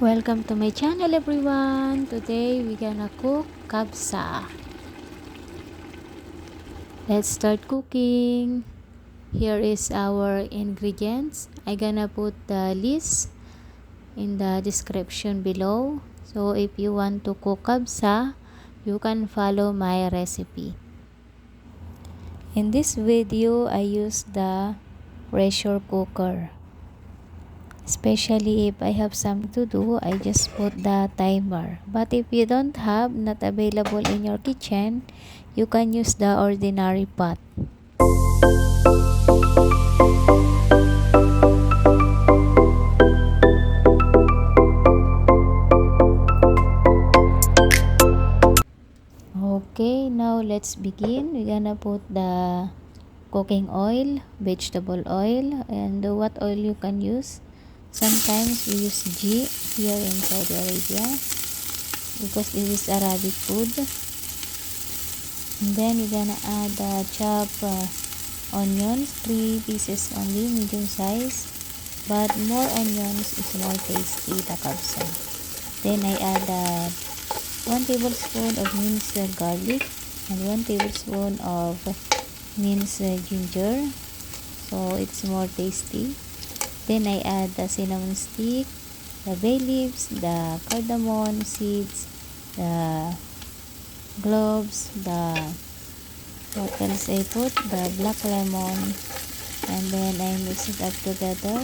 Welcome to my channel, everyone. Today we're gonna cook kabsa. Let's start cooking. Here is our ingredients. I'm gonna put the list in the description below, so if you want to cook kabsa, you can follow my recipe. In this video, I use the pressure cooker. Especially if I have something to do, I just put the timer. But if you don't have, not available in your kitchen, you can use the ordinary pot. Okay, now let's begin. We're gonna put the cooking oil, vegetable oil, and what oil you can use. Sometimes we use ghee here in Saudi Arabia because this is Arabic food. And then we're gonna add chopped onions, 3 pieces only, medium size. But more onions is more tasty, the kabsa. Then I add 1 tablespoon of minced garlic and 1 tablespoon of minced ginger, so it's more tasty. Then I add the cinnamon stick, the bay leaves, the cardamon seeds, the cloves, what else I put, the black lemon, and then I mix it up together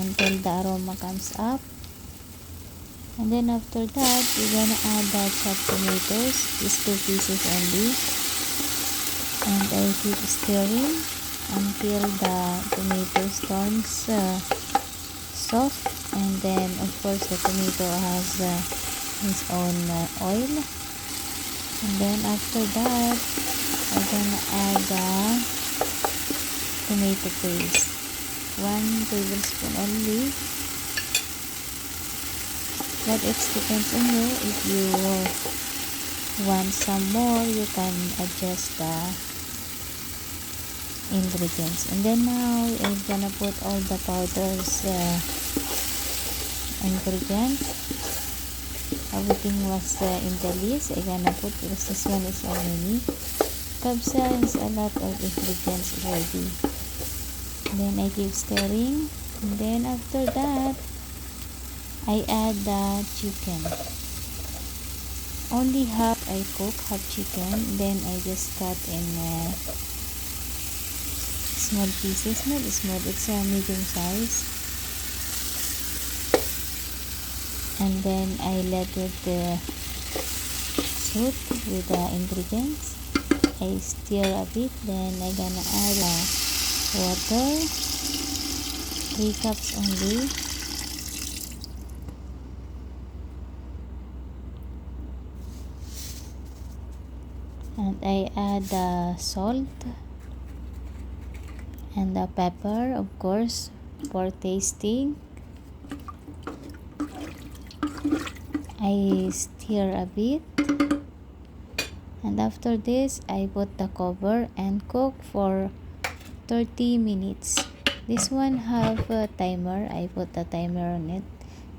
until the aroma comes up. And then after that, we're gonna add the chopped tomatoes, these 2 pieces only, and I keep stirring until the tomatoes turns soft. And then of course the tomato has its own oil. And then after that, I'm gonna add the tomato paste, 1 tablespoon only. But it depends on you. If you want some more, you can adjust the ingredients. And then now I'm gonna put all the powders ingredients. Everything was in the list. I'm gonna put, because this one is so many. Kabsa is a lot of ingredients already. Then I keep stirring, and then after that I add the chicken. Only half I cook, half chicken. Then I just cut in small pieces. Not small, it's a medium size. And then I let it soak with the ingredients. I stir a bit. Then I gonna add water, 3 cups only. And I add the salt and the pepper, of course, for tasting. I stir a bit, and after this I put the cover and cook for 30 minutes. This one have a timer. I put the timer on it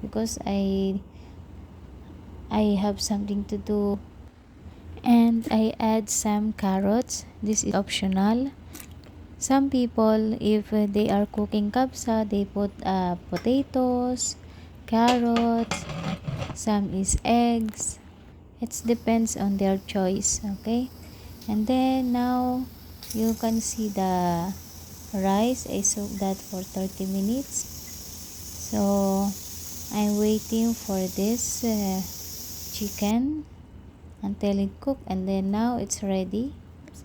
because I have something to do. And I add some carrots. This is optional. Some people, if they are cooking kabsa, they put potatoes, carrots, some is eggs. It depends on their choice. Okay, and then now you can see the rice. I soak that for 30 minutes. So I'm waiting for this chicken until it cook, and then now it's ready.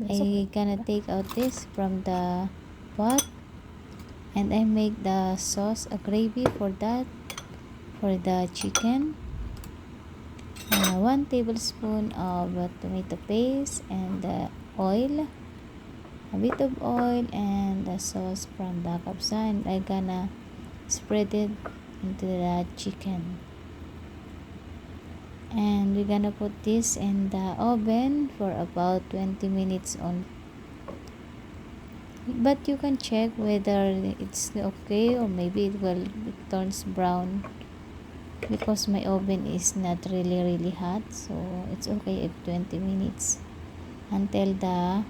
I gonna take out this from the pot, and I make the sauce, a gravy for that, for the chicken. 1 tablespoon of tomato paste and oil, a bit of oil, and the sauce from the kabsa, and I gonna spread it into the chicken. And we're gonna put this in the oven for about 20 minutes on. But you can check whether it's okay, or maybe it turns brown because my oven is not really hot, so it's okay if 20 minutes until the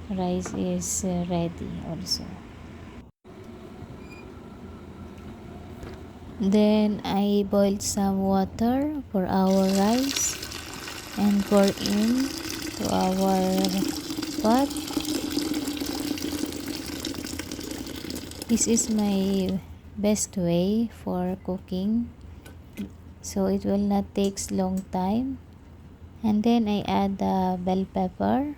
rice is ready also. Then I boiled some water for our rice and pour in to our pot. This is my best way for cooking, so it will not take long time. And then I add the bell pepper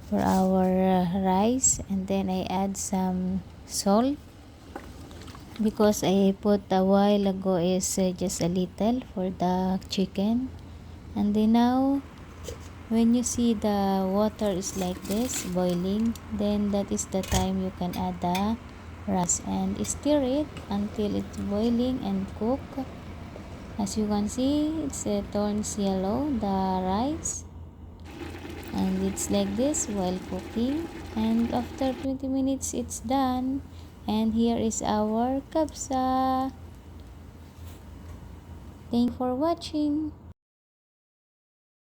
for our rice, and then I add some salt because I put a while ago is just a little for the chicken. And then now when you see the water is like this boiling, then that is the time you can add the rice and stir it until it's boiling and cook. As you can see, it's turns yellow, the rice, and it's like this while cooking. And after 20 minutes it's done, and here is our kabsa. Thank you for watching.